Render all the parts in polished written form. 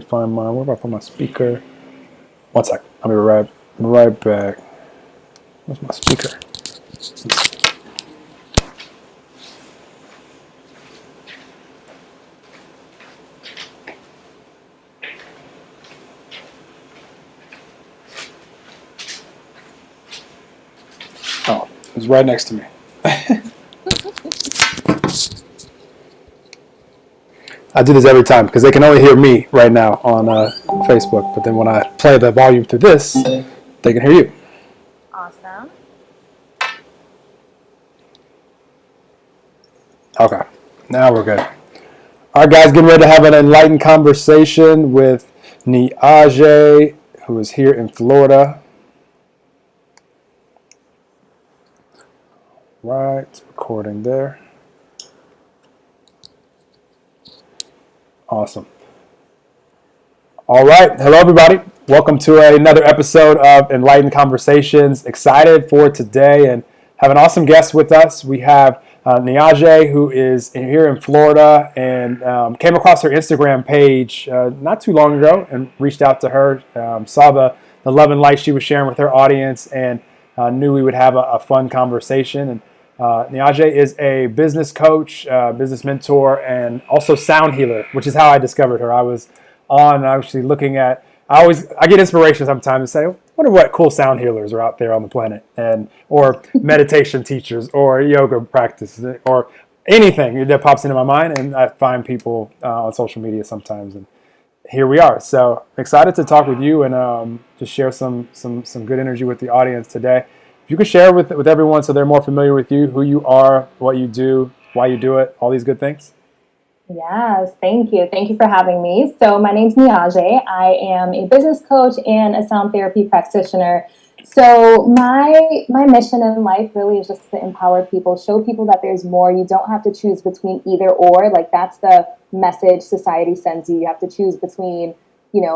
Find mine. Where about for my speaker? One sec. I'll be right back. Where's my speaker? Oh, it's right next to me. I do this every time because they can only hear me right now on Facebook. But then when I play the volume through this, they can hear you. Awesome. Okay, now we're good. All right, guys, getting ready to have an enlightened conversation with Niajae, who is here in Florida. Right, it's recording there. Awesome. All right. Hello, everybody. Welcome to another episode of Enlightened Conversations. Excited for today and have an awesome guest with us. We have Niajae, who is here in Florida and came across her Instagram page not too long ago and reached out to her, saw the love and light she was sharing with her audience and knew we would have a fun conversation. And Niajae is a business coach, business mentor, and also sound healer, which is how I discovered her. I was actually looking at. I get inspiration sometimes and say, I wonder what cool sound healers are out there on the planet, or meditation teachers, or yoga practices, or anything that pops into my mind, and I find people on social media sometimes, and here we are. So excited to talk with you and just share some good energy with the audience today. If you could share with everyone so they're more familiar with you, who you are, what you do, why you do it, all these good things. Yes, thank you. Thank you for having me. So my name's Niajae. I am a business coach and a sound therapy practitioner. So my mission in life really is just to empower people, show people that there's more. You don't have to choose between either or. Like that's the message society sends you. You have to choose between,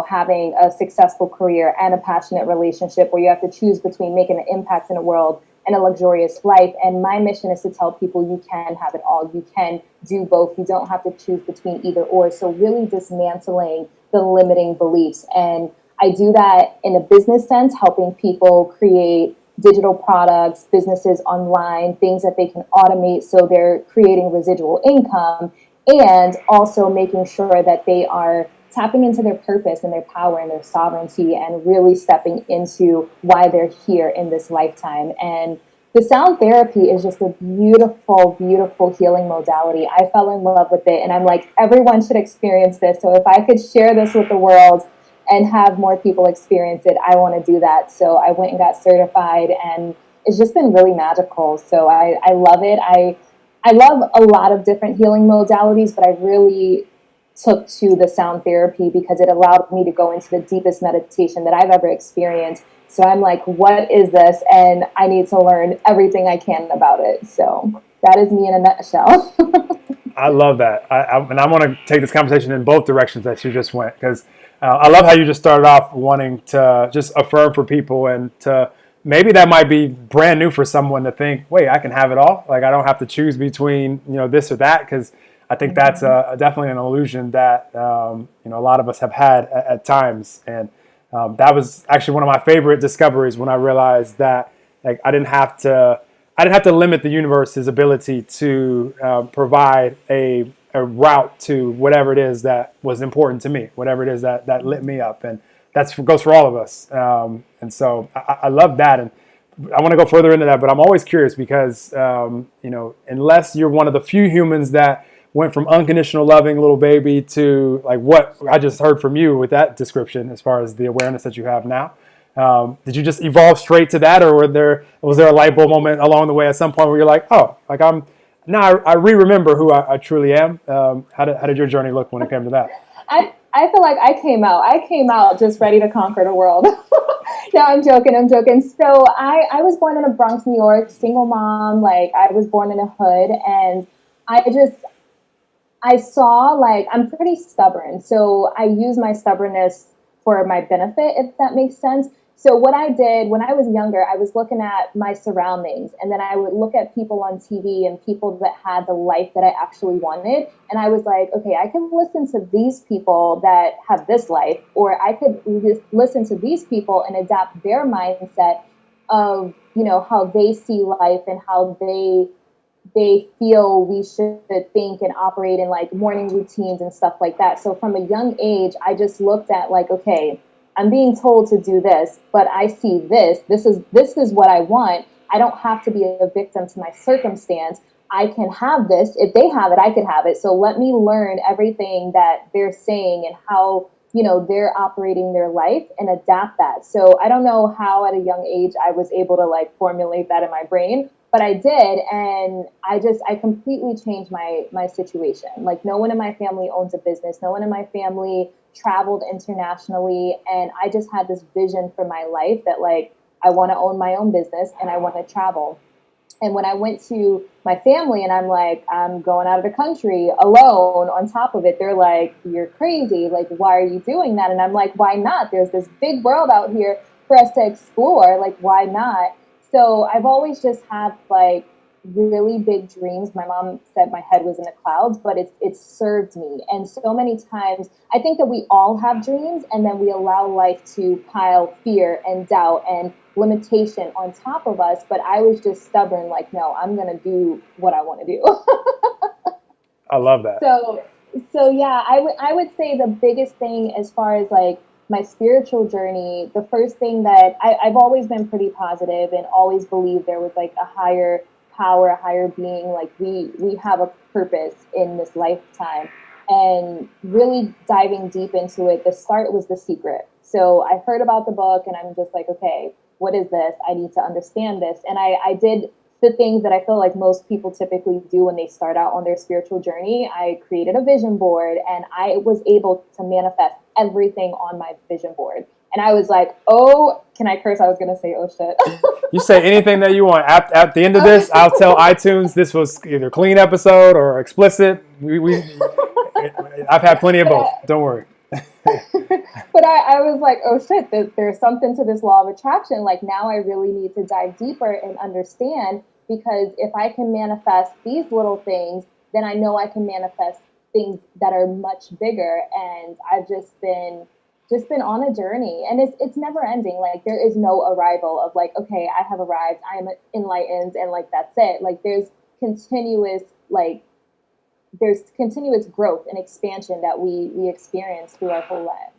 having a successful career and a passionate relationship, or you have to choose between making an impact in the world and a luxurious life. And my mission is to tell people you can have it all. You can do both. You don't have to choose between either or. So really dismantling the limiting beliefs. And I do that in a business sense, helping people create digital products, businesses online, things that they can automate so they're creating residual income, and also making sure that they are tapping into their purpose and their power and their sovereignty and really stepping into why they're here in this lifetime. And the sound therapy is just a beautiful, beautiful healing modality. I fell in love with it and I'm like, everyone should experience this. So if I could share this with the world and have more people experience it, I want to do that. So I went and got certified and it's just been really magical. So I love it. I love a lot of different healing modalities, but I really took to the sound therapy because it allowed me to go into the deepest meditation that I've ever experienced. So I'm like, what is this? And I need to learn everything I can about it. So that is me in a nutshell. I love that. And I want to take this conversation in both directions that you just went, because I love how you just started off wanting to just affirm for people, and to maybe that might be brand new for someone to think, wait, I can have it all. Like I don't have to choose between this or that, because I think that's definitely an illusion that a lot of us have had at times. And that was actually one of my favorite discoveries when I realized that like I didn't have to limit the universe's ability to provide a route to whatever it is that was important to me, whatever it is that lit me up, and that goes for all of us. And so I love that, and I want to go further into that. But I'm always curious because unless you're one of the few humans that went from unconditional loving little baby to like what I just heard from you with that description, as far as the awareness that you have now. Did you just evolve straight to that, or was there a light bulb moment along the way at some point where you're like, oh, like I re-remember who I truly am? How did your journey look when it came to that? I feel like I came out just ready to conquer the world. No, I'm joking. So I was born in the Bronx, New York, single mom. Like I was born in a hood, and I saw, like, I'm pretty stubborn, so I use my stubbornness for my benefit, if that makes sense. So what I did when I was younger, I was looking at my surroundings, and then I would look at people on TV and people that had the life that I actually wanted. And I was like, okay, I can listen to these people that have this life, or I could listen to these people and adapt their mindset of, how they see life and how they feel we should think and operate in like morning routines and stuff like that. So from a young age, I just looked at like, okay, I'm being told to do this, but I see this. This is what I want. I don't have to be a victim to my circumstance. I can have this. If they have it, I could have it. So let me learn everything that they're saying and how, they're operating their life and adapt that. So I don't know how at a young age I was able to like formulate that in my brain, but I did. And I completely changed my situation. Like no one in my family owns a business. No one in my family traveled internationally. And I just had this vision for my life that like, I want to own my own business and I want to travel. And when I went to my family and I'm like, I'm going out of the country alone on top of it, they're like, you're crazy. Like, why are you doing that? And I'm like, why not? There's this big world out here for us to explore. Like, why not? So I've always just had like really big dreams. My mom said my head was in the clouds, but it's served me. And so many times, I think that we all have dreams, and then we allow life to pile fear and doubt and limitation on top of us. But I was just stubborn, like, no, I'm gonna do what I want to do. I love that. So yeah, I would say the biggest thing as far as like my spiritual journey, the first thing that I've always been pretty positive and always believed there was like a higher power, a higher being, like we have a purpose in this lifetime. And really diving deep into it, the start was The Secret. So I heard about the book and I'm just like, okay, what is this? I need to understand this. And I did the things that I feel like most people typically do when they start out on their spiritual journey. I created a vision board and I was able to manifest everything on my vision board. And I was like, oh, can I curse? I was going to say, oh shit. You say anything that you want. At the end of this, I'll tell iTunes this was either clean episode or explicit. I've had plenty of both. Don't worry. But I was like, oh shit, there's something to this law of attraction. Like now I really need to dive deeper and understand, because if I can manifest these little things, then I know I can manifest things that are much bigger. And I've just been on a journey, and it's never ending. Like there is no arrival of like, okay, I have arrived, I am enlightened, and like that's it. Like continuous like there's continuous growth and expansion that we experience through our whole life.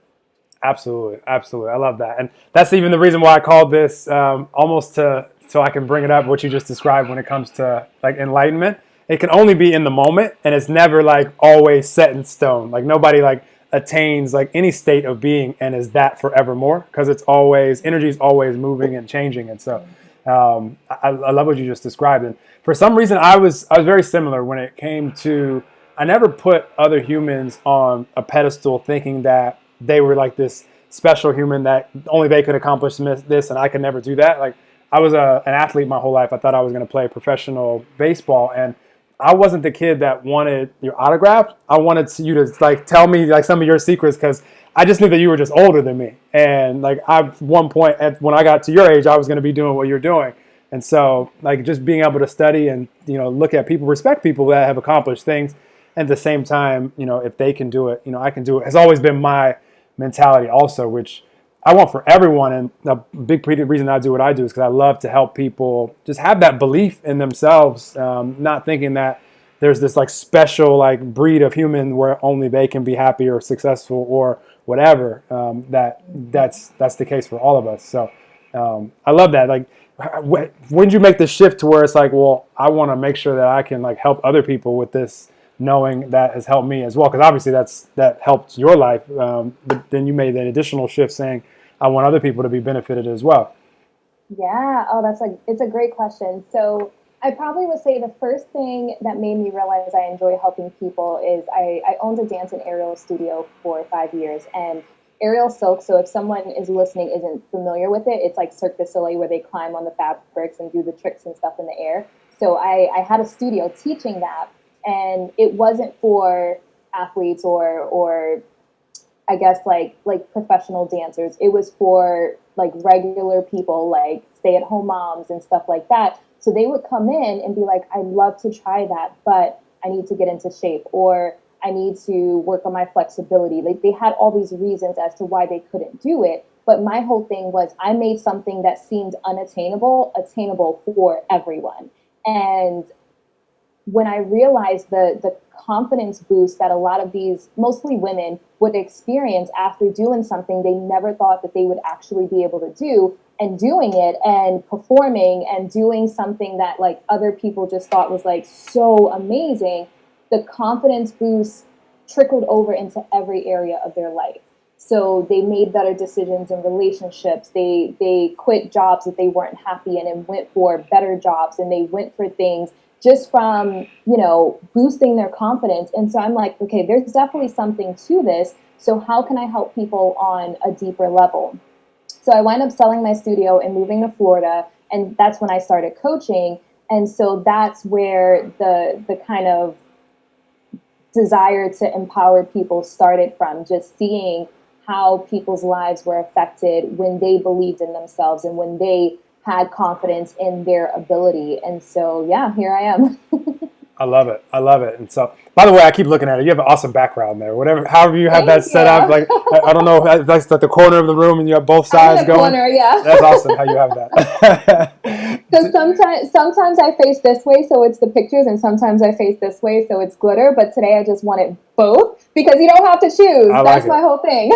Absolutely, absolutely. I love that, and that's even the reason why I called this almost so I can bring it up what you just described when it comes to like enlightenment. It can only be in the moment, and it's never like always set in stone. Like nobody like attains like any state of being and is that forevermore, because it's always energy is always moving and changing. And so I love what you just described. And for some reason, I was very similar when it came to. I never put other humans on a pedestal, thinking that they were like this special human that only they could accomplish this and I could never do that. Like I was an athlete my whole life. I thought I was going to play professional baseball, and I wasn't the kid that wanted your autograph. I wanted you to like tell me like some of your secrets, because I just knew that you were just older than me. And like at one point, when I got to your age, I was going to be doing what you're doing. And so like just being able to study and look at people, respect people that have accomplished things, and at the same time, if they can do it, I can do it, has always been my mentality also, which I want for everyone. And the big reason I do what I do is because I love to help people just have that belief in themselves, not thinking that there's this like special like breed of human where only they can be happy or successful or whatever. That's the case for all of us. So I love that. Like, when did you make the shift to where it's like, well, I want to make sure that I can like help other people with this, knowing that has helped me as well? Because obviously that helped your life. But then you made an additional shift saying, I want other people to be benefited as well. Yeah. Oh, it's a great question. So I probably would say the first thing that made me realize I enjoy helping people is I owned a dance and aerial studio for 5 years, and aerial silk. So if someone is listening isn't familiar with it, it's like Cirque du Soleil where they climb on the fabrics and do the tricks and stuff in the air. So I had a studio teaching that, and it wasn't for athletes or I guess like professional dancers. It was for like regular people, like stay at home moms and stuff like that. So they would come in and be like, I'd love to try that, but I need to get into shape, or I need to work on my flexibility. Like they had all these reasons as to why they couldn't do it. But my whole thing was I made something that seemed unattainable, attainable for everyone. And when I realized the confidence boost that a lot of these, mostly women, would experience after doing something they never thought that they would actually be able to do, and doing it and performing and doing something that like other people just thought was like so amazing, the confidence boost trickled over into every area of their life. So they made better decisions in relationships. They quit jobs that they weren't happy in and went for better jobs, and they went for things just from, boosting their confidence. And so I'm like, okay, there's definitely something to this. So how can I help people on a deeper level? So I wound up selling my studio and moving to Florida, and that's when I started coaching. And so that's where the kind of desire to empower people started from, just seeing how people's lives were affected when they believed in themselves and when they had confidence in their ability. And so, yeah, here I am. I love it. I love it. And so, by the way, I keep looking at it. You have an awesome background there. Whatever, however you have that Thank set up. you. Like, I don't know if that's like the corner of the room and you have both sides I'm in the going. corner, yeah. That's awesome how you have that. Because sometimes I face this way, so it's the pictures, and sometimes I face this way, so it's glitter. But today I just wanted both because you don't have to choose. I like That's it. my whole thing.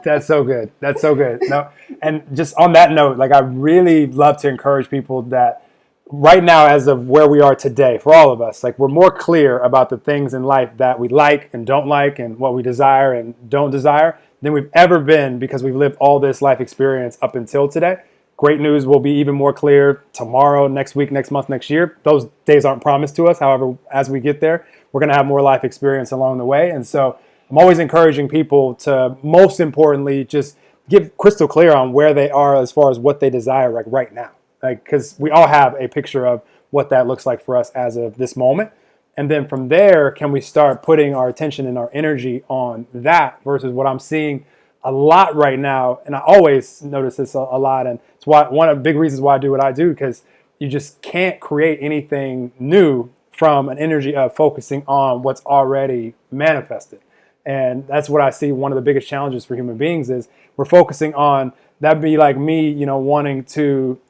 That's so good. That's so good. No, and just on that note, like I really love to encourage people that right now, as of where we are today, for all of us, like we're more clear about the things in life that we like and don't like, and what we desire and don't desire than we've ever been, because we've lived all this life experience up until today. Great news will be even more clear tomorrow, next week, next month, next year. Those days aren't promised to us. However, as we get there, we're going to have more life experience along the way. And so I'm always encouraging people to, most importantly, just get crystal clear on where they are as far as what they desire, like right now. Like, because we all have a picture of what that looks like for us as of this moment. And then from there, can we start putting our attention and our energy on that versus what I'm seeing a lot right now? And I always notice this a lot. And it's why one of the big reasons why I do what I do, because you just can't create anything new from an energy of focusing on what's already manifested. And that's what I see one of the biggest challenges for human beings is we're focusing on, that'd be like me, wanting to,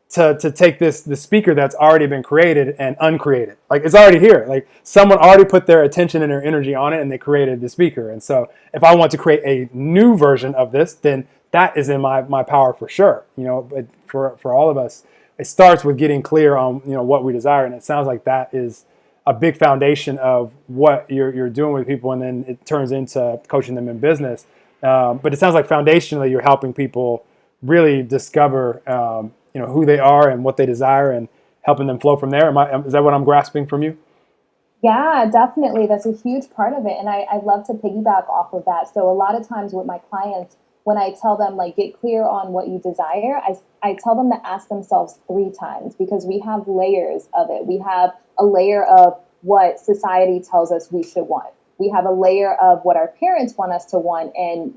to take the speaker that's already been created and uncreate it. Like it's already here. Like someone already put their attention and their energy on it and they created the speaker. And so if I want to create a new version of this, then that is in my power for sure. But for all of us, it starts with getting clear on, what we desire. And it sounds like that is a big foundation of what you're doing with people. And then it turns into coaching them in business. But it sounds like foundationally, you're helping people really discover, who they are and what they desire, and helping them flow from there. Is that what I'm grasping from you? Yeah, definitely. That's a huge part of it. And I'd love to piggyback off of that. So a lot of times with my clients, when I tell them like get clear on what you desire, I tell them to ask themselves 3 times, because we have layers of it. We have a layer of what society tells us we should want. We have a layer of what our parents want us to want, and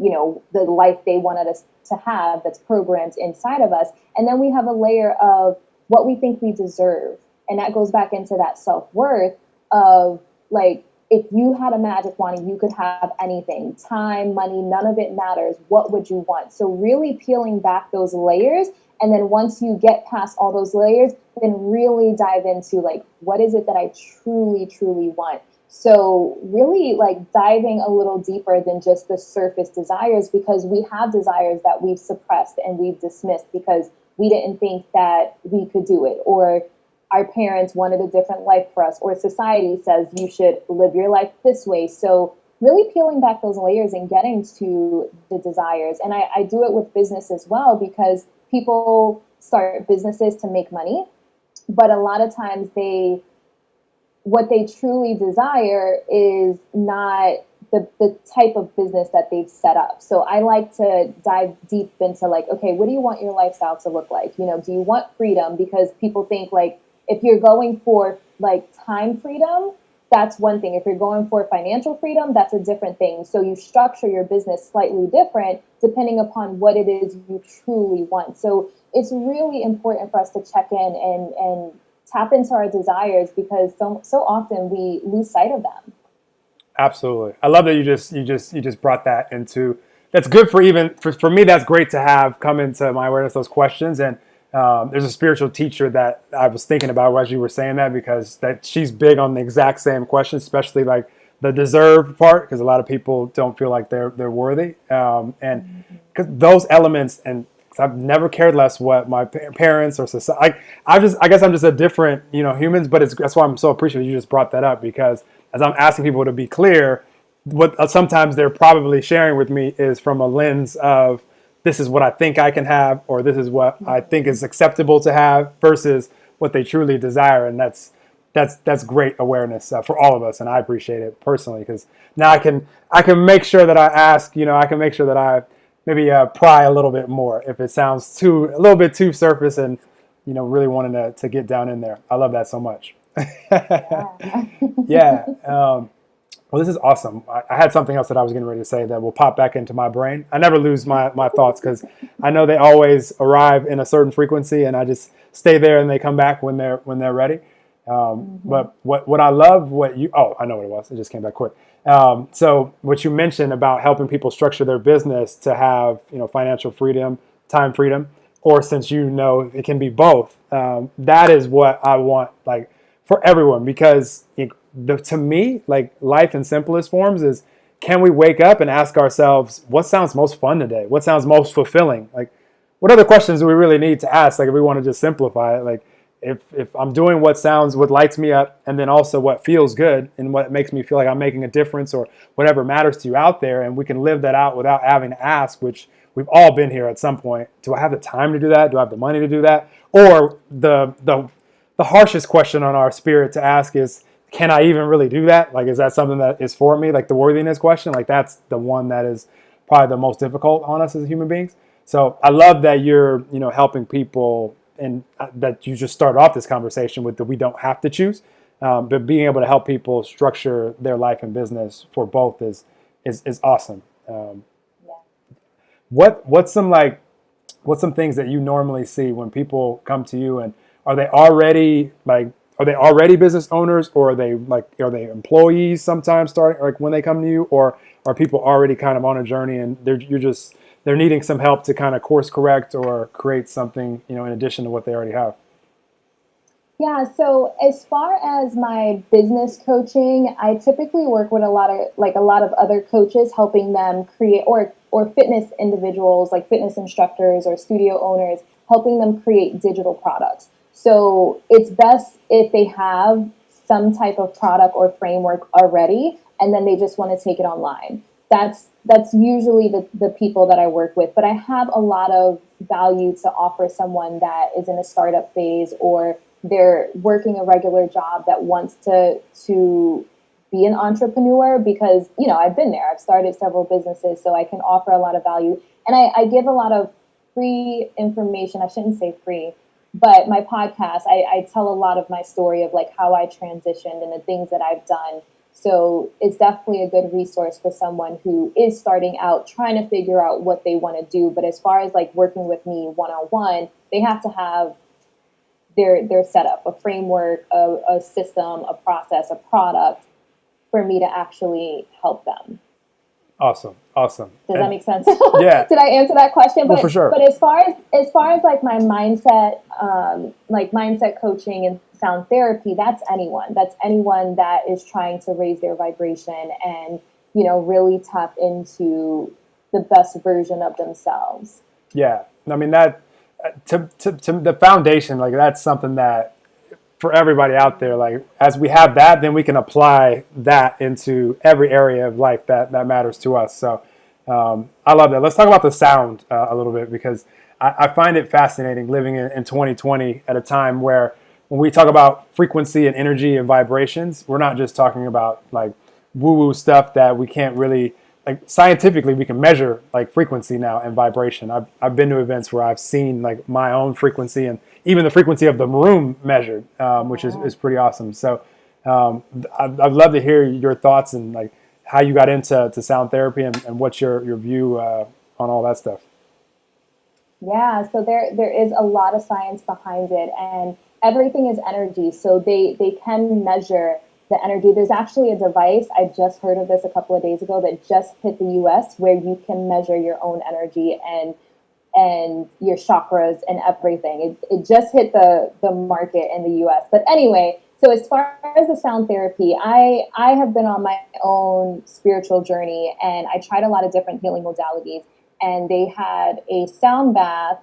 the life they wanted us to have that's programmed inside of us. And then we have a layer of what we think we deserve. And that goes back into that self-worth of like, if you had a magic wand and you could have anything, time, money, none of it matters, what would you want? So really peeling back those layers. And then once you get past all those layers, then really dive into like, what is it that I truly, truly want? So really like diving a little deeper than just the surface desires, because we have desires that we've suppressed and we've dismissed because we didn't think that we could do it, or our parents wanted a different life for us, or society says you should live your life this way. So really peeling back those layers and getting to the desires. And I do it with business as well, because people start businesses to make money, but a lot of times what they truly desire is not the type of business that they've set up. So I like to dive deep into like, okay, what do you want your lifestyle to look like? Do you want freedom? Because people think like, if you're going for like time freedom, that's one thing. If you're going for financial freedom, that's a different thing. So you structure your business slightly different depending upon what it is you truly want. So it's really important for us to check in and tap into our desires, because so often we lose sight of them. Absolutely. I love that you just brought that into. That's good for even for me. That's great to have come into my awareness, those questions. And there's a spiritual teacher that I was thinking about as you were saying that, because that she's big on the exact same questions, especially like the deserve part, because a lot of people don't feel like they're worthy. And because those elements, and cause I've never cared less what my parents or society. I guess I'm just a different, humans. But that's why I'm so appreciative you just brought that up, because as I'm asking people to be clear, what sometimes they're probably sharing with me is from a lens of, this is what I think I can have, or this is what I think is acceptable to have, versus what they truly desire. And that's great awareness for all of us, and I appreciate it personally, because now I can make sure that I ask, I can make sure that I maybe pry a little bit more if it sounds a little bit too surface, and really wanting to get down in there. I love that so much. Yeah. Well, this is awesome. I had something else that I was getting ready to say that will pop back into my brain. I never lose my thoughts, because I know they always arrive in a certain frequency, and I just stay there and they come back when they're ready. But what I love, I know what it was. It just came back quick. So what you mentioned about helping people structure their business to have, financial freedom, time freedom, or since it can be both. That is what I want, like, for everyone, because to me, like, life in simplest forms is, can we wake up and ask ourselves, what sounds most fun today? What sounds most fulfilling? Like, what other questions do we really need to ask? Like, if we want to just simplify it, like, if I'm doing what lights me up, and then also what feels good and what makes me feel like I'm making a difference, or whatever matters to you out there, and we can live that out without having to ask, which we've all been here at some point. Do I have the time to do that? Do I have the money to do that? Or the harshest question on our spirit to ask is, can I even really do that? Like, is that something that is for me? Like the worthiness question, like that's the one that is probably the most difficult on us as human beings. So I love that you're, helping people, and that you just started off this conversation with, that we don't have to choose, but being able to help people structure their life and business for both is awesome. What's some things that you normally see when people come to you, and are they already business owners, or are they employees sometimes starting, like when they come to you, or are people already kind of on a journey and they're needing some help to kind of course correct or create something, in addition to what they already have? Yeah, so as far as my business coaching, I typically work with a lot of other coaches, helping them create, or fitness individuals, like fitness instructors or studio owners, helping them create digital products. So it's best if they have some type of product or framework already, and then they just want to take it online. That's usually the people that I work with. But I have a lot of value to offer someone that is in a startup phase, or they're working a regular job that wants to be an entrepreneur, because, I've been there. I've started several businesses, so I can offer a lot of value. And I give a lot of free information. I shouldn't say free, but my podcast, I tell a lot of my story of like how I transitioned and the things that I've done. So it's definitely a good resource for someone who is starting out, trying to figure out what they want to do. But as far as like working with me one-on-one, they have to have their setup, a framework, a system, a process, a product for me to actually help them. Awesome. Does that make sense? Yeah. Did I answer that question? Well, for sure. But as far as like my mindset, like mindset coaching and sound therapy, that's anyone that is trying to raise their vibration and, really tap into the best version of themselves. Yeah. I mean, that to the foundation, like that's something that for everybody out there, like as we have that, then we can apply that into every area of life that matters to us. So I love that. Let's talk about the sound a little bit, because I find it fascinating living in 2020 at a time where when we talk about frequency and energy and vibrations, we're not just talking about like woo-woo stuff that we can't really, like scientifically we can measure like frequency now and vibration. I've been to events where I've seen like my own frequency and even the frequency of the room measured, which is pretty awesome. So I'd love to hear your thoughts and like how you got into sound therapy and what's your view on all that stuff. Yeah, so there is a lot of science behind it, and everything is energy. So they can measure the energy. There's actually a device, I just heard of this a couple of days ago, that just hit the US, where you can measure your own energy and your chakras and everything. It just hit the market in the US. But anyway, so as far as the sound therapy, I have been on my own spiritual journey, and I tried a lot of different healing modalities. And they had a sound bath,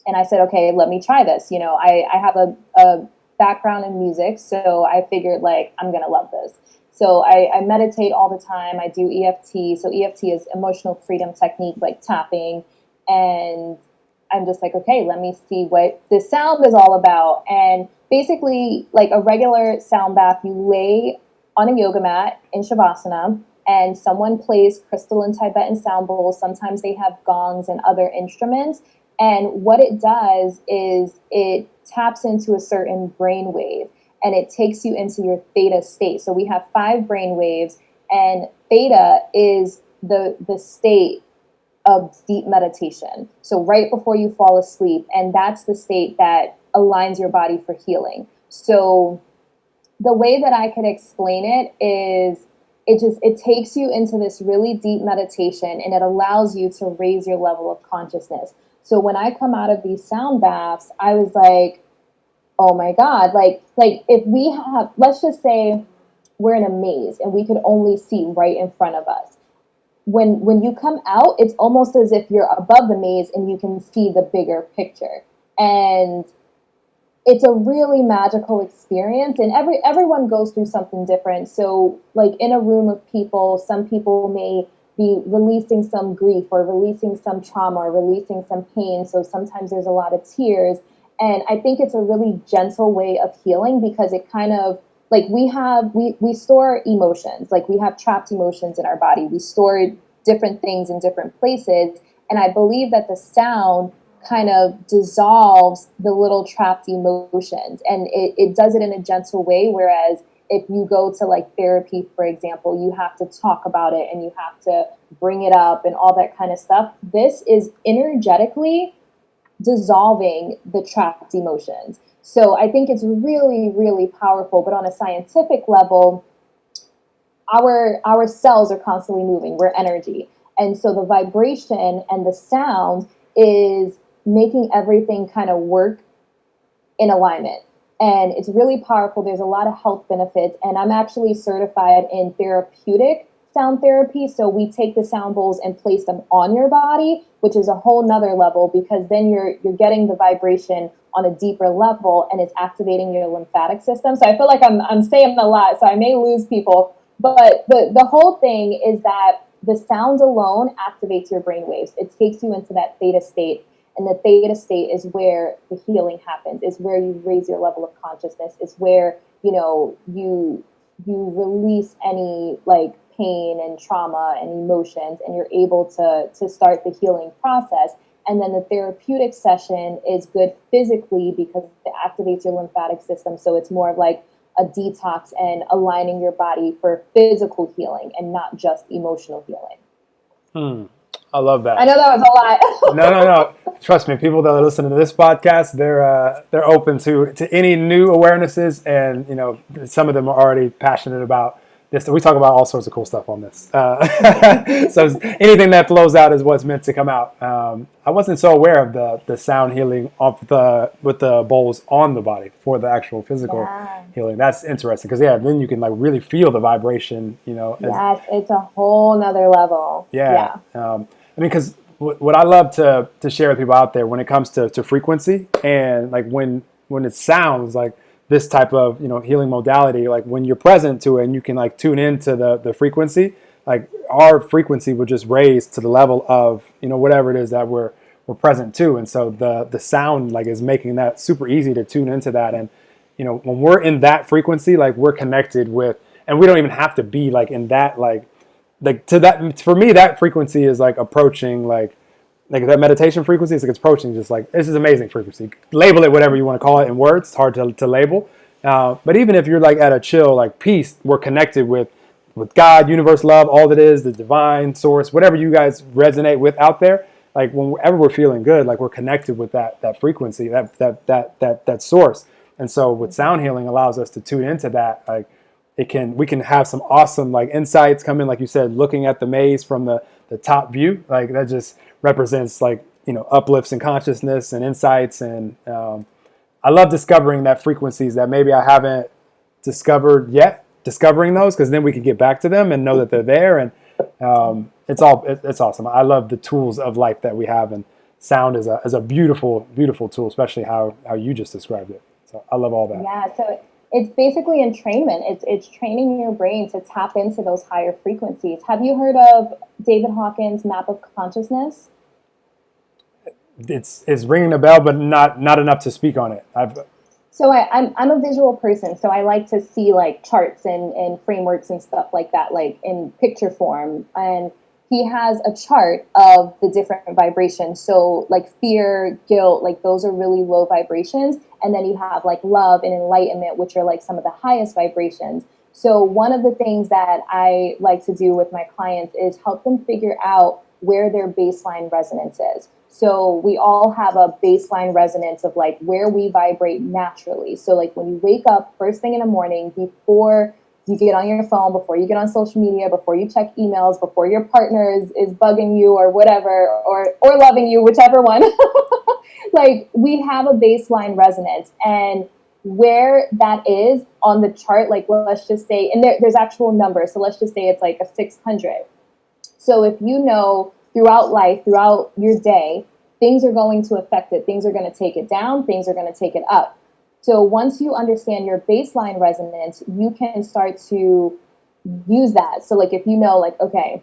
and I said, okay, let me try this. You know, I have a background in music, so I figured like I'm gonna love this. So I meditate all the time. I do EFT. So EFT is emotional freedom technique, like tapping. And I'm just like, okay, let me see what this sound is all about. And basically, like a regular sound bath, you lay on a yoga mat in Shavasana, and someone plays crystal and Tibetan sound bowls. Sometimes they have gongs and other instruments. And what it does is it taps into a certain brain wave, and it takes you into your theta state. So we have 5 brain waves, and theta is the state of deep meditation. So right before you fall asleep, and that's the state that aligns your body for healing. So the way that I could explain it is it takes you into this really deep meditation, and it allows you to raise your level of consciousness. So when I come out of these sound baths, I was like, oh my God, like if we have, let's just say we're in a maze and we could only see right in front of us. When you come out, it's almost as if you're above the maze and you can see the bigger picture. And it's a really magical experience, and everyone goes through something different. So like in a room of people, some people may be releasing some grief or releasing some trauma or releasing some pain. So sometimes there's a lot of tears. And I think it's a really gentle way of healing, because it kind of like we store emotions, like we have trapped emotions in our body. We store different things in different places. And I believe that the sound kind of dissolves the little trapped emotions, and it does it in a gentle way. Whereas if you go to like therapy, for example, you have to talk about it and you have to bring it up and all that kind of stuff. This is energetically dissolving the trapped emotions. So I think it's really, really powerful. But on a scientific level, our cells are constantly moving. We're energy. And so the vibration and the sound is making everything kind of work in alignment. And it's really powerful. There's a lot of health benefits. And I'm actually certified in therapeutic sound therapy. So we take the sound bowls and place them on your body, which is a whole nother level, because then you're getting the vibration on a deeper level, and it's activating your lymphatic system. So I feel like I'm saying a lot, so I may lose people. But the whole thing is that the sound alone activates your brain waves. It takes you into that theta state. And the theta state is where the healing happens, is where you raise your level of consciousness, is where, you know, you release any like pain and trauma and emotions, and you're able to start the healing process. And then the therapeutic session is good physically because it activates your lymphatic system. So it's more of like a detox and aligning your body for physical healing and not just emotional healing. I love that. I know that was a lot. No. Trust me, people that are listening to this podcast, they're open to any new awarenesses, and you know, some of them are already passionate about this. We talk about all sorts of cool stuff on this. So anything that flows out is what's meant to come out. I wasn't so aware of the sound healing with the bowls on the body for the actual physical healing. That's interesting, because then you can like really feel the vibration. You know. Yes, it's a whole nother level. Yeah. I mean, because what I love to share with people out there when it comes to frequency, and like when it sounds like this type of, you know, healing modality, like when you're present to it and you can like tune into the frequency, like our frequency will just raise to the level of, you know, whatever it is that we're present to. And so the sound like is making that super easy to tune into that. And, you know, when we're in that frequency, like we're connected with, and we don't even have to be like in that, like to that, for me, that frequency is like approaching like that meditation frequency is like it's approaching just like, this is amazing frequency. Label it whatever you want to call it in words. It's hard to label. But even if you're like at a chill, like peace, we're connected with God, universe, love, all that is, the divine source, whatever you guys resonate with out there. Like whenever we're feeling good, like we're connected with that frequency, that source. And so with sound healing allows us to tune into that. Like we can have some awesome like insights come in, like you said, looking at the maze from the top view. Like that just represents like, uplifts in consciousness and insights. And I love discovering that frequencies that maybe I haven't discovered yet, discovering those, because then we can get back to them and know that they're there. And it's awesome. I love the tools of life that we have, and sound is a beautiful, beautiful tool, especially how you just described it. So I love all that. Yeah, so it's basically entrainment. It's training your brain to tap into those higher frequencies. Have you heard of David Hawkins' map of consciousness? It's ringing a bell, but not enough to speak on it. So I'm a visual person, so I like to see like charts and frameworks and stuff like that, like in picture form. And he has a chart of the different vibrations. So like fear, guilt, like those are really low vibrations. And then you have like love and enlightenment, which are like some of the highest vibrations. So one of the things that I like to do with my clients is help them figure out where their baseline resonance is. So we all have a baseline resonance of like where we vibrate naturally. So like when you wake up first thing in the morning, before you get on your phone, before you get on social media, before you check emails, before your partner is bugging you or whatever, or loving you, whichever one, like we have a baseline resonance. And where that is on the chart, like let's just say, and there's actual numbers. So let's just say it's like a 600. So if you know throughout life, throughout your day, things are going to affect it. Things are going to take it down. Things are going to take it up. So once you understand your baseline resonance, you can start to use that. So like if you know, like, okay,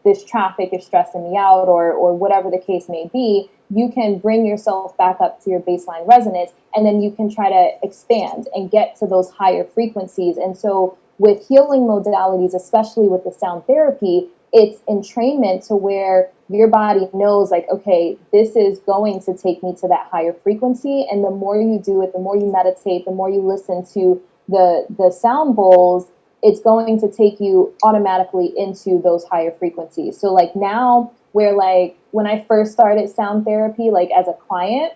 this traffic is stressing me out or whatever the case may be, you can bring yourself back up to your baseline resonance, and then you can try to expand and get to those higher frequencies. And so with healing modalities, especially with the sound therapy, it's entrainment to where your body knows like, okay, this is going to take me to that higher frequency. And the more you do it, the more you meditate, the more you listen to the sound bowls, it's going to take you automatically into those higher frequencies. So like now where like when I first started sound therapy, like as a client,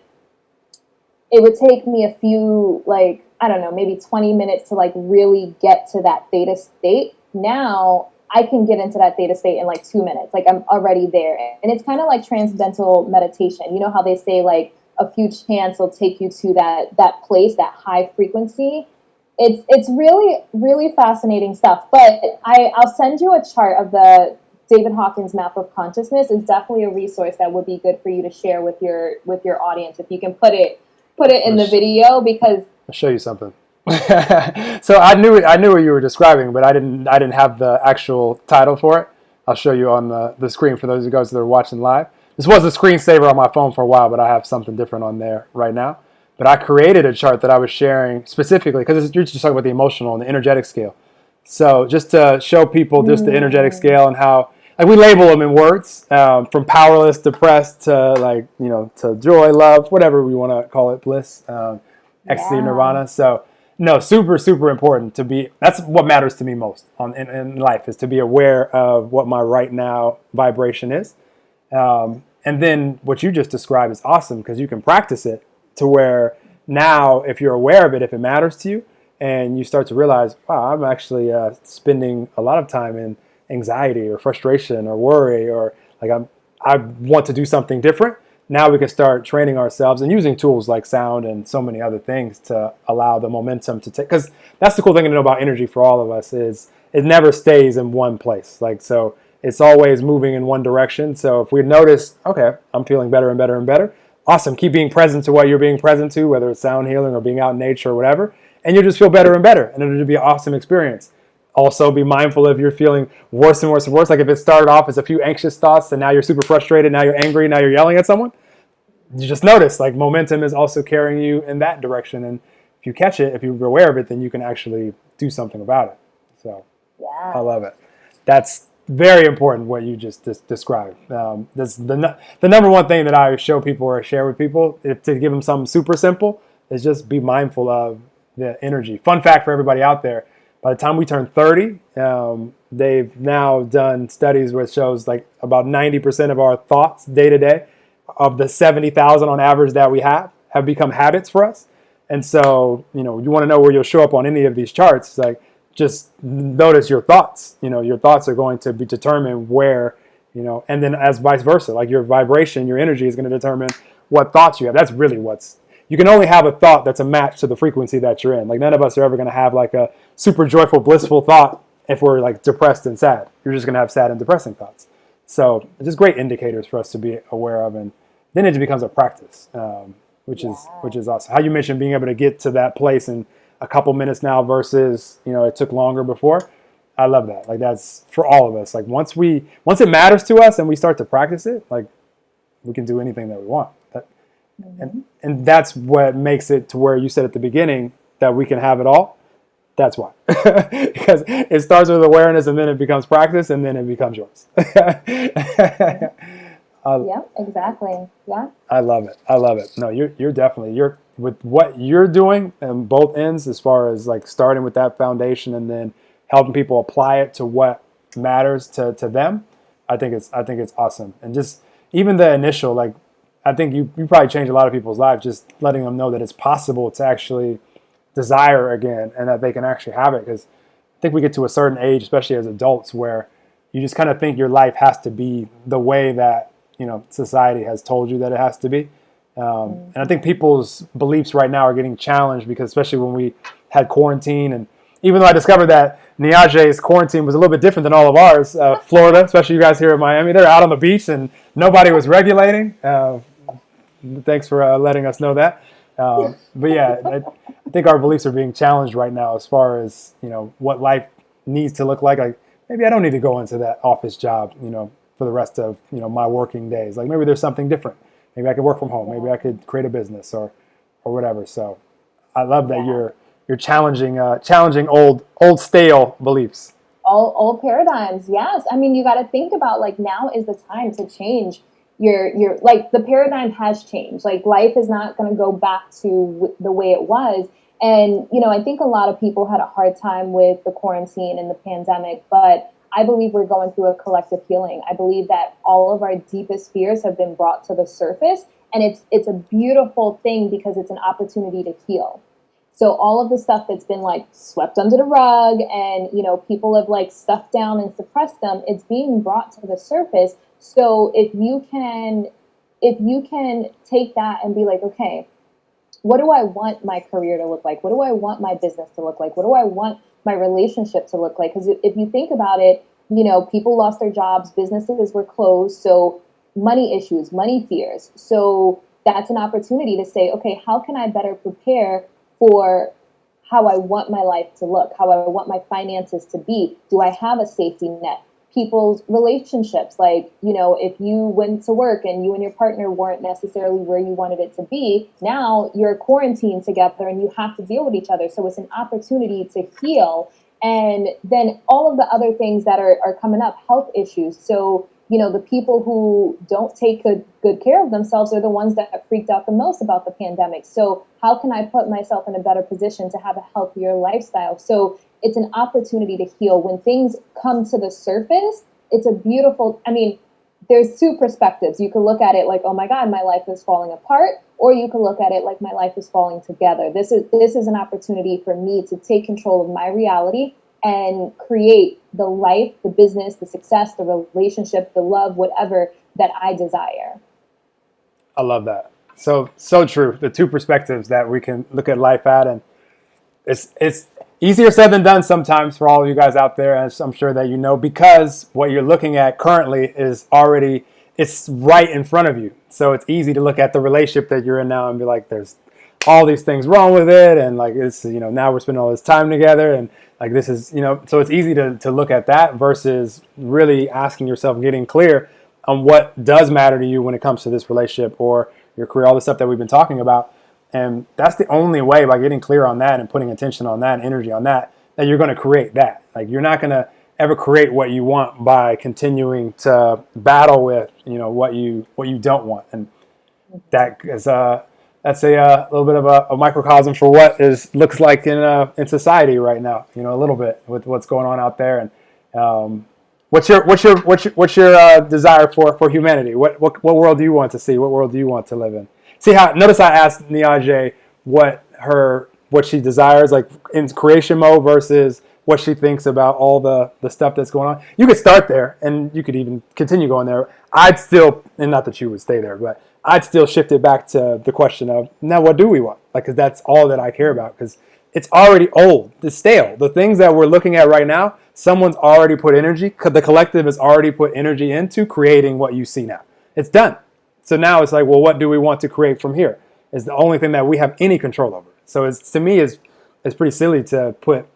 it would take me a few, like, I don't know, maybe 20 minutes to like really get to that theta state. Now I can get into that theta state in like 2 minutes. Like I'm already there. And it's kind of like transcendental meditation. You know how they say like a few chants will take you to that place, that high frequency. It's really, really fascinating stuff. But I'll send you a chart of the David Hawkins map of consciousness. Is definitely a resource that would be good for you to share with your audience if you can put it in the video, because I'll show you something. So I knew what you were describing, but I didn't have the actual title for it. I'll show you on the screen for those of you guys that are watching live. This was a screensaver on my phone for a while, but I have something different on there right now. But I created a chart that I was sharing specifically because you're just talking about the emotional and the energetic scale. So just to show people just the energetic scale and how, like, we label them in words, from powerless, depressed to like, to joy, love, whatever we want to call it, bliss, ecstasy, nirvana. So no, super, super important to be, that's what matters to me most in life, is to be aware of what my right now vibration is. And then what you just described is awesome because you can practice it to where now if you're aware of it, if it matters to you, and you start to realize, wow, I'm actually spending a lot of time in anxiety or frustration or worry, or like I want to do something different. Now we can start training ourselves and using tools like sound and so many other things to allow the momentum to take. Because that's the cool thing to know about energy for all of us is it never stays in one place. Like, so it's always moving in one direction. So if we notice, okay, I'm feeling better and better and better, awesome. Keep being present to what you're being present to, whether it's sound healing or being out in nature or whatever, and you'll just feel better and better, and it'll be an awesome experience. Also, be mindful if you're feeling worse and worse and worse. Like if it started off as a few anxious thoughts and now you're super frustrated, now you're angry, now you're yelling at someone, you just notice like momentum is also carrying you in that direction. And if you catch it, if you're aware of it, then you can actually do something about it. So yeah. I love it. That's very important what you just described. This the number one thing that I show people or share with people to give them something super simple is just be mindful of the energy. Fun fact for everybody out there: by the time we turn 30, they've now done studies where it shows like about 90% of our thoughts day to day, of the 70,000 on average that we have become habits for us. And so, you want to know where you'll show up on any of these charts. It's like, just notice your thoughts. Your thoughts are going to be determine where, and then as vice versa, like your vibration, your energy is going to determine what thoughts you have. That's really you can only have a thought that's a match to the frequency that you're in. Like, none of us are ever going to have like a super joyful, blissful thought if we're like depressed and sad. You're just going to have sad and depressing thoughts. So it's just great indicators for us to be aware of. And then it becomes a practice, which is awesome. How you mentioned being able to get to that place in a couple minutes now versus, it took longer before. I love that. Like, that's for all of us. Like, once it matters to us and we start to practice it, like, we can do anything that we want. And that's what makes it to where you said at the beginning that we can have it all. That's why. Because it starts with awareness, and then it becomes practice, and then it becomes yours. Yeah, exactly. Yeah. I love it. No, you're definitely, with what you're doing on both ends, as far as like starting with that foundation and then helping people apply it to what matters to them. I think it's awesome. And just even the initial, like, I think you probably changed a lot of people's lives, just letting them know that it's possible to actually desire again and that they can actually have it. Because I think we get to a certain age, especially as adults, where you just kind of think your life has to be the way that, society has told you that it has to be. And I think people's beliefs right now are getting challenged, because especially when we had quarantine, and even though I discovered that Niajae's quarantine was a little bit different than all of ours, Florida, especially you guys here in Miami, they're out on the beach and nobody was regulating. Thanks for letting us know that. But yeah, I think our beliefs are being challenged right now as far as, what life needs to look like. Like, maybe I don't need to go into that office job, for the rest of, my working days. Like, maybe there's something different. Maybe I could work from home. Maybe I could create a business or whatever. So I love that you're challenging old stale beliefs. Old paradigms. Yes. I mean, you got to think about, like, now is the time to change your like, the paradigm has changed. Like, life is not going to go back to the way it was. And, I think a lot of people had a hard time with the quarantine and the pandemic, but I believe we're going through a collective healing. I believe that all of our deepest fears have been brought to the surface, and it's a beautiful thing because it's an opportunity to heal. So all of the stuff that's been like swept under the rug and, people have like stuffed down and suppressed them, it's being brought to the surface. So if you can take that and be like, okay, what do I want my career to look like? What do I want my business to look like? What do I want my relationship to look like? Because if you think about it, people lost their jobs, businesses were closed, so money issues, money fears. So that's an opportunity to say, okay, how can I better prepare for how I want my life to look, how I want my finances to be? Do I have a safety net? People's relationships, like, if you went to work and you and your partner weren't necessarily where you wanted it to be, now you're quarantined together and you have to deal with each other. So it's an opportunity to heal. And then all of the other things that are coming up, health issues. So, the people who don't take good care of themselves are the ones that have freaked out the most about the pandemic. So how can I put myself in a better position to have a healthier lifestyle? So it's an opportunity to heal. When things come to the surface, it's a beautiful, there's two perspectives. You could look at it like, oh my God, my life is falling apart, or you could look at it like my life is falling together. This is an opportunity for me to take control of my reality and create the life, the business, the success, the relationship, the love, whatever that I desire. I love that. So true. The two perspectives that we can look at life at, and it's easier said than done sometimes for all of you guys out there, as I'm sure that because what you're looking at currently is already, it's right in front of you. So it's easy to look at the relationship that you're in now and be like, there's all these things wrong with it, and like, it's, now we're spending all this time together, and like, this is, so it's easy to look at that versus really asking yourself, getting clear on what does matter to you when it comes to this relationship or your career, all the stuff that we've been talking about. And that's the only way, by getting clear on that and putting attention on that and energy on that you're going to create that. Like, you're not going to ever create what you want by continuing to battle with, what you don't want. And that is that's a little bit of a microcosm for what looks like in society right now. A little bit with what's going on out there. And what's your desire for humanity? What world do you want to see? What world do you want to live in? Notice I asked Niajae what she desires, like in creation mode versus what she thinks about all the stuff that's going on. You could start there, and you could even continue going there. I'd still, and not that you would stay there, but I'd still shift it back to the question of, now what do we want? Like, because that's all that I care about, because it's already old, it's stale. The things that we're looking at right now, someone's already put energy, the collective has already put energy into creating what you see now. It's done. So now it's like, well, what do we want to create from here? Is the only thing that we have any control over. So to me, it's pretty silly to put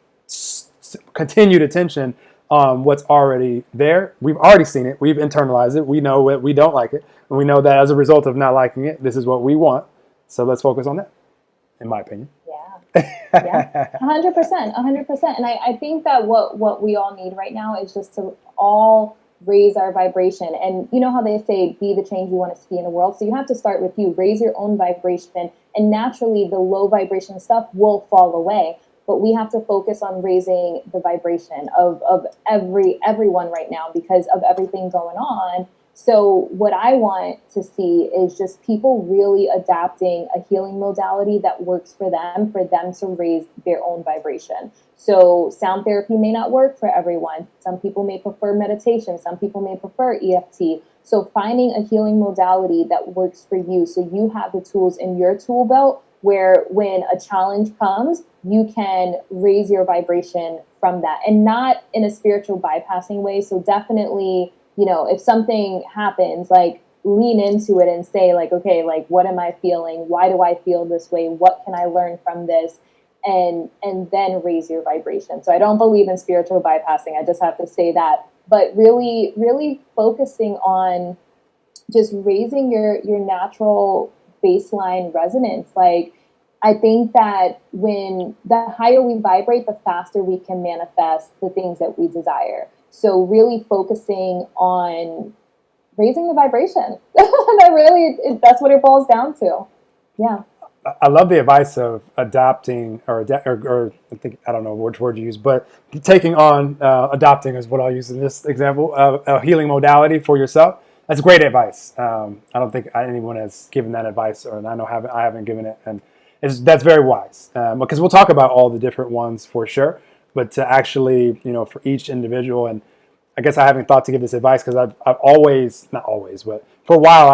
continued attention on what's already there. We've already seen it. We've internalized it. We know it. We don't like it. And we know that as a result of not liking it, this is what we want. So let's focus on that, in my opinion. Yeah, 100%, 100%. And I think that what we all need right now is just to all raise our vibration. And you know how they say, be the change you want to see in the world. So you have to start with you, raise your own vibration, and naturally the low vibration stuff will fall away. But we have to focus on raising the vibration of everyone right now because of everything going on. So what I want to see is just people really adapting a healing modality that works for them to raise their own vibration. So sound therapy may not work for everyone. Some people may prefer meditation. Some people may prefer EFT. So finding a healing modality that works for you, so you have the tools in your tool belt where when a challenge comes, you can raise your vibration from that, and not in a spiritual bypassing way. So definitely, if something happens, like lean into it and say like, okay, like what am I feeling? Why do I feel this way? What can I learn from this? And then raise your vibration. So I don't believe in spiritual bypassing. I just have to say that. But really, really focusing on just raising your natural baseline resonance. Like, I think that when the higher we vibrate, the faster we can manifest the things that we desire. So really focusing on raising the vibration. That's what it boils down to. Yeah. I love the advice of adopting or I think, I don't know which word you use, but taking on, adopting is what I'll use in this example, a healing modality for yourself. That's great advice. I don't think anyone has given that advice, or I know I haven't given it. And that's very wise, because we'll talk about all the different ones for sure, but to actually, for each individual, and I guess I haven't thought to give this advice because I've always, not always, but for a while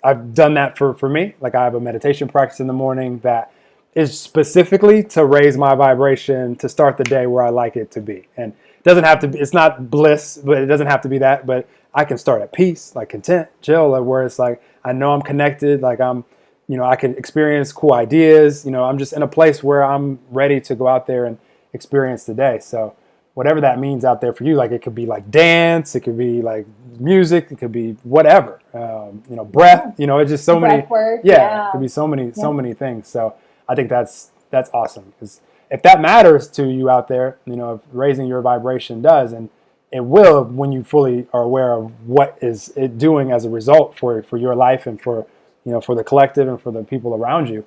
I've done that for me. Like, I have a meditation practice in the morning that is specifically to raise my vibration to start the day where I like it to be. And it doesn't have to be, it's not bliss, but it doesn't have to be that, but I can start at peace, like content, chill, like where it's like, I know I'm connected, like I can experience cool ideas. I'm just in a place where I'm ready to go out there and experience the day. So whatever that means out there for you, like it could be like dance, it could be like music, it could be whatever, breath, it's just so many, work, it could be so many things. So I think that's awesome, because if that matters to you out there, if raising your vibration does, and it will when you fully are aware of what is it doing as a result for your life and for the collective and for the people around you,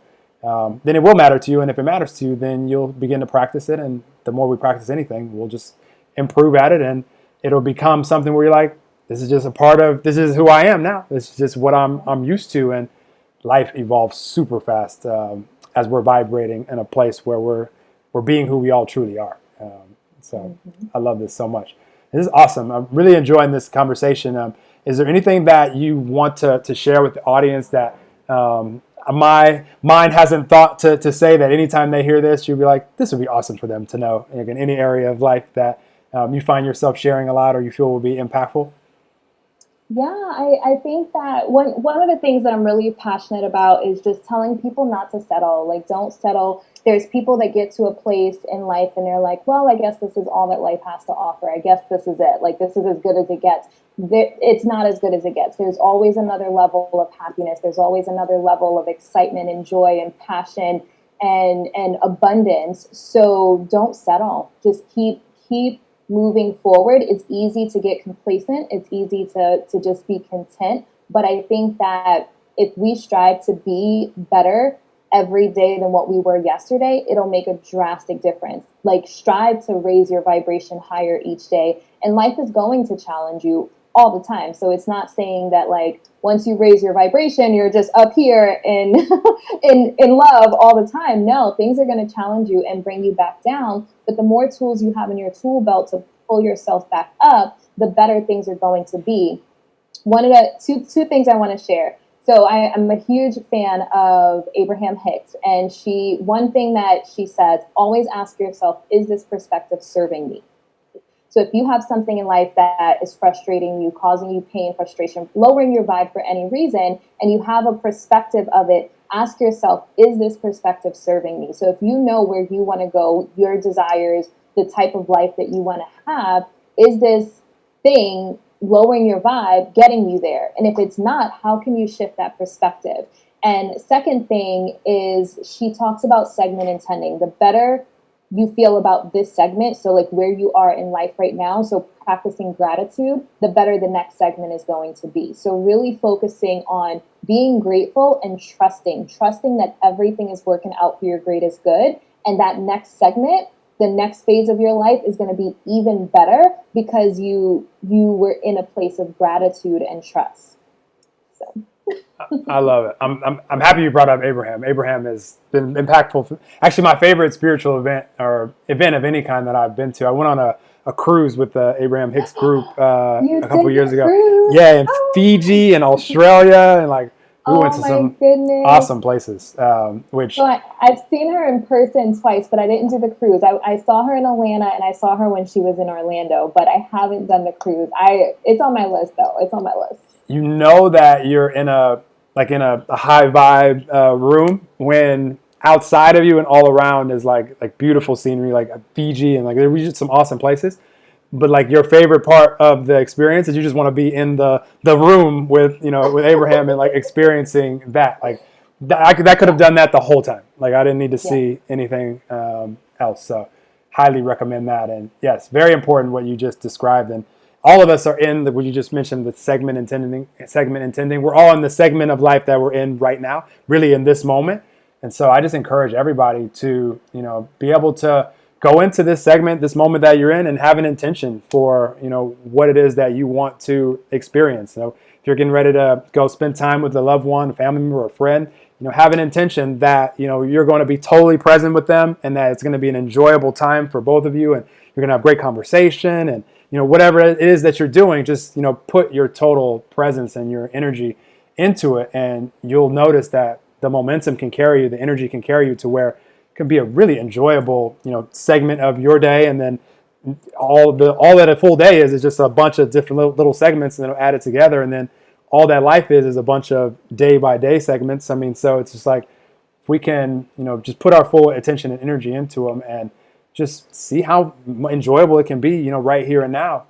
then it will matter to you. And if it matters to you, then you'll begin to practice it. And the more we practice anything, we'll just improve at it. And it'll become something where you're like, this is just this is who I am now. This is just what I'm used to. And life evolves super fast as we're vibrating in a place where we're being who we all truly are. I love this so much. This is awesome. I'm really enjoying this conversation. Is there anything that you want to share with the audience that my mind hasn't thought to say, that anytime they hear this, you'll be like, this would be awesome for them to know in any area of life that you find yourself sharing a lot or you feel will be impactful? Yeah, I think that one of the things that I'm really passionate about is just telling people not to settle. Like, don't settle. There's people that get to a place in life and they're like, well, I guess this is all that life has to offer. I guess this is it. Like, this is as good as it gets. It's not as good as it gets. There's always another level of happiness. There's always another level of excitement and joy and passion and abundance. So don't settle. Just keep moving forward. It's easy to get complacent. It's easy to just be content. But I think that if we strive to be better every day than what we were yesterday, it'll make a drastic difference. Like, strive to raise your vibration higher each day. And life is going to challenge you all the time. So it's not saying that, like, once you raise your vibration, you're just up here in in love all the time. No, things are going to challenge you and bring you back down. But the more tools you have in your tool belt to pull yourself back up, the better things are going to be. One of the two things I want to share. So I am a huge fan of Abraham Hicks, and one thing that she says, always ask yourself, is this perspective serving me? So if you have something in life that is frustrating you, causing you pain, frustration, lowering your vibe for any reason, and you have a perspective of it, ask yourself, is this perspective serving me? So if you know where you want to go, your desires, the type of life that you want to have, is this thing lowering your vibe getting you there? And if it's not, how can you shift that perspective? And second thing is, she talks about segment intending. The better you feel about this segment, so like where you are in life right now, so practicing gratitude, the better the next segment is going to be. So really focusing on being grateful and trusting that everything is working out for your greatest good. And that next segment, the next phase of your life, is going to be even better because you were in a place of gratitude and trust. So I love it. I'm happy you brought up Abraham. Abraham has been impactful. Actually, my favorite spiritual event or event of any kind that I've been to. I went on a cruise with the Abraham Hicks group a couple years ago. Cruise? Yeah, in Fiji and Australia, and like we went to some awesome places. Which so I've seen her in person twice, but I didn't do the cruise. I saw her in Atlanta, and I saw her when she was in Orlando, but I haven't done the cruise. It's on my list though. It's on my list. You know that you're in a high vibe room when outside of you and all around is like beautiful scenery, like Fiji, and like there were just some awesome places. But like your favorite part of the experience is you just want to be in the room with with Abraham and like experiencing that. Like that could have done that the whole time. Like I didn't need to see anything else. So highly recommend that. And yes, very important what you just described. And all of us are in what you just mentioned, the segment intending. We're all in the segment of life that we're in right now, really in this moment. And so I just encourage everybody to, be able to go into this segment, this moment that you're in, and have an intention for, what it is that you want to experience. So if you're getting ready to go spend time with a loved one, a family member, or a friend, have an intention that, you're going to be totally present with them and that it's going to be an enjoyable time for both of you, and you're going to have great conversation, and whatever it is that you're doing, just, put your total presence and your energy into it. And you'll notice that the momentum can carry you, the energy can carry you to where it can be a really enjoyable, segment of your day. And then all that a full day is just a bunch of different little segments, and then add it together. And then all that life is a bunch of day by day segments. I mean, so it's just like, if we can, just put our full attention and energy into them and just see how enjoyable it can be, right here and now.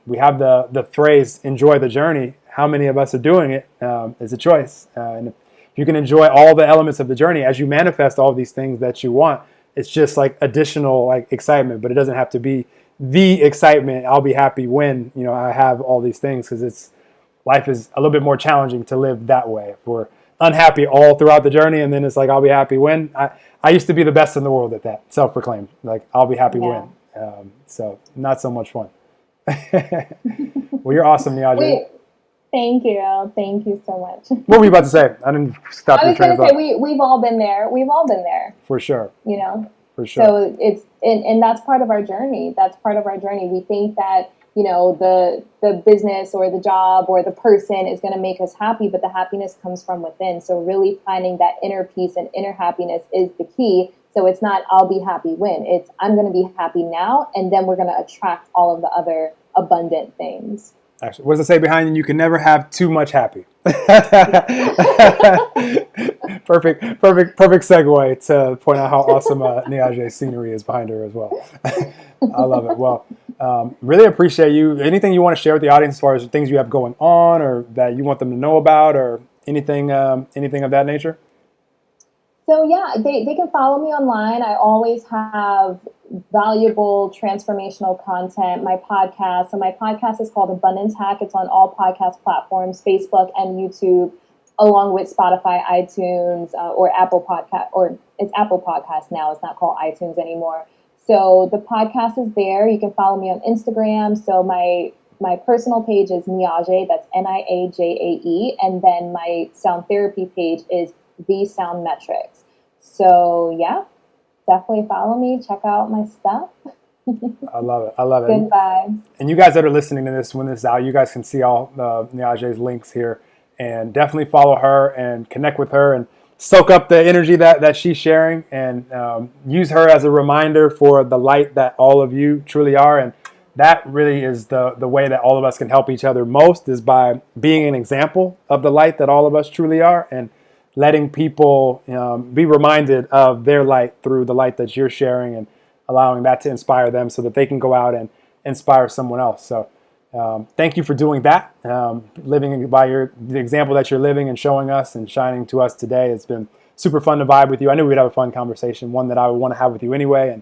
We have the phrase, enjoy the journey. How many of us are doing it is a choice. And if you can enjoy all the elements of the journey as you manifest all these things that you want, it's just like additional like excitement, but it doesn't have to be the excitement. I'll be happy when, I have all these things, because life is a little bit more challenging to live that way. If we're unhappy all throughout the journey, and then it's like, I'll be happy when. I used to be the best in the world at that, self-proclaimed. Like, I'll be happy when. So not so much fun. Well, you're awesome, Niajae. Thank you. Thank you so much. What were you about to say? I didn't stop your train of thought. I was going to say, we've all been there. We've all been there. For sure. For sure. So it's, and that's part of our journey. That's part of our journey. We think that, the business or the job or the person is going to make us happy, but the happiness comes from within. So really finding that inner peace and inner happiness is the key. So it's not, I'll be happy when. It's, I'm going to be happy now, and then we're going to attract all of the other abundant things. Actually, what does it say behind you? You can never have too much happy. Perfect segue to point out how awesome Niajae's scenery is behind her as well. I love it. Well, really appreciate you. Anything you want to share with the audience as far as things you have going on, or that you want them to know about, or anything of that nature? So yeah, they can follow me online. I always have valuable transformational content. My podcast. So my podcast is called Abundance Hack. It's on all podcast platforms, Facebook and YouTube. along with Spotify, iTunes, or Apple Podcast, or it's Apple Podcast now. It's not called iTunes anymore. So the podcast is there. You can follow me on Instagram. So my personal page is Niajae. That's Niajae, and then my sound therapy page is The Sound Metrics. So yeah, definitely follow me. Check out my stuff. I love it. I love it. Good vibes. And you guys that are listening to this, when this is out, you guys can see all Niajae's links here, and definitely follow her and connect with her and soak up the energy that she's sharing, and use her as a reminder for the light that all of you truly are. And that really is the way that all of us can help each other most, is by being an example of the light that all of us truly are, and letting people be reminded of their light through the light that you're sharing, and allowing that to inspire them so that they can go out and inspire someone else. So thank you for doing that, living by the example that you're living and showing us and shining to us today. It's been super fun to vibe with you. I knew we'd have a fun conversation, one that I would want to have with you anyway,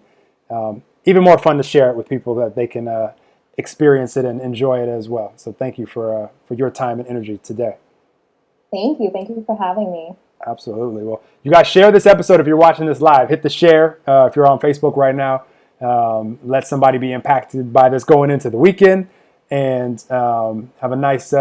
and even more fun to share it with people that they can experience it and enjoy it as well. So thank you for your time and energy today. Thank you. Thank you for having me. Absolutely. Well, you guys share this episode if you're watching this live. Hit the share if you're on Facebook right now. Let somebody be impacted by this going into the weekend, and have a nice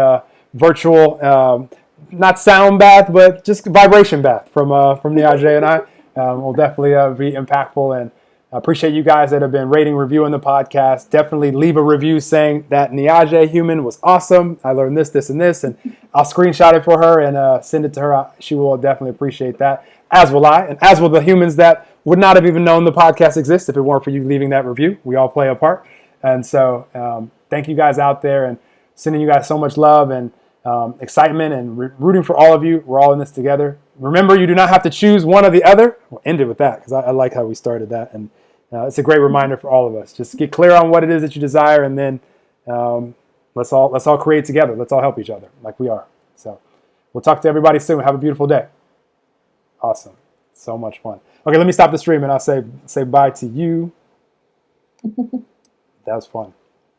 virtual, not sound bath, but just vibration bath from Niajae and I. Will definitely be impactful, and I appreciate you guys that have been rating, reviewing the podcast. Definitely leave a review saying that Niajae human was awesome. I learned this, and this, and I'll screenshot it for her and send it to her. She will definitely appreciate that, as will I, and as will the humans that would not have even known the podcast exists if it weren't for you leaving that review. We all play a part. And so thank you guys out there, and sending you guys so much love and excitement, and rooting for all of you. We're all in this together. Remember, you do not have to choose one or the other. We'll end it with that, because I like how we started that. And it's a great reminder for all of us. Just get clear on what it is that you desire, and then let's all create together. Let's all help each other like we are. So we'll talk to everybody soon. Have a beautiful day. Awesome. So much fun. Okay, let me stop the stream, and I'll say bye to you. That was fun.